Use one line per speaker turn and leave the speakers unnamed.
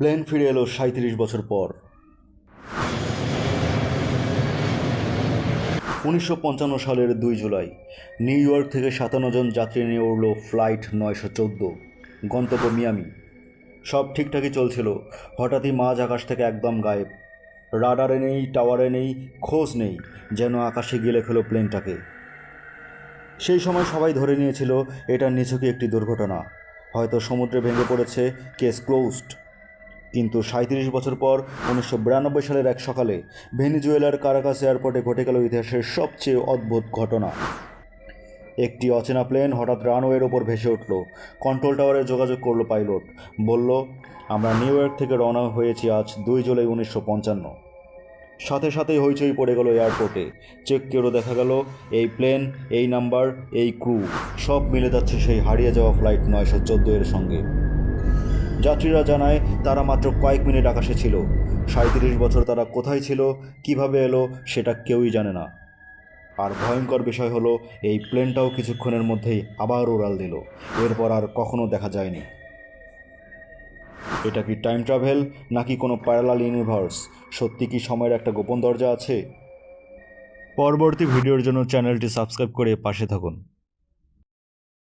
Plane ফিরে এলো ৩৭ বছর পর। ১৯৫৫ সালের ২ জুলাই নিউ ইয়র্ক থেকে ৫৭ জন যাত্রী নিয়ে উড়ল ফ্লাইট ৯১৪, গন্তব্য মিয়ামি। সব ঠিকঠাকই চলছিল, হঠাৎই মাঝ আকাশ থেকে একদম গায়েব। রাডারে নেই, টাওয়ারে নেই, খোঁজ নেই, যেন আকাশে গিলে খেলো প্লেনটাকে। সেই সময় সবাই ধরে নিয়েছিল এটা নিছকই একটি দুর্ঘটনা, হয়তো সমুদ্রে ভেঙে পড়েছে, কেস ক্লোজড। কিন্তু ৩৭ বছর পর ১৯৯২ সালের এক সকালে ভেনিজুয়েলার কারাকাস এয়ারপোর্টে ঘটে গেল ইতিহাসের সবচেয়ে অদ্ভুত ঘটনা। একটি অচেনা প্লেন হঠাৎ রানওয়ের ওপর ভেসে উঠল। কন্ট্রোল টাওয়ারে যোগাযোগ করলো পাইলট, বলল, আমরা নিউ ইয়র্ক থেকে রওনা হয়েছি আজ ২ জুলাই ১৯৫৫। সাথে সাথেই হইচই পড়ে গেল এয়ারপোর্টে। চেক করেও দেখা গেল এই প্লেন, এই নাম্বার, এই ক্রু সব মিলে যাচ্ছে সেই হারিয়ে যাওয়া ফ্লাইট ৯১৪ এর সঙ্গে। যাত্রীরা জানায় তারা মাত্র কয়েক মিনিট আকাশে ছিল। ৩৭ বছর তারা কোথায় ছিল, কিভাবে এলো, সেটা কেউই জানে না। আর ভয়ঙ্কর বিষয় হলো, এই প্লেনটাও কিছুক্ষণের মধ্যেই আবার উড়াল দিল, এরপর আর কখনো দেখা যায়নি। এটা কি টাইম ট্রাভেল, নাকি কোনো প্যারালাল ইউনিভার্স? সত্যি কি সময়ের একটা গোপন দরজা আছে? পরবর্তী ভিডিওর জন্য চ্যানেলটি সাবস্ক্রাইব করে পাশে থাকুন।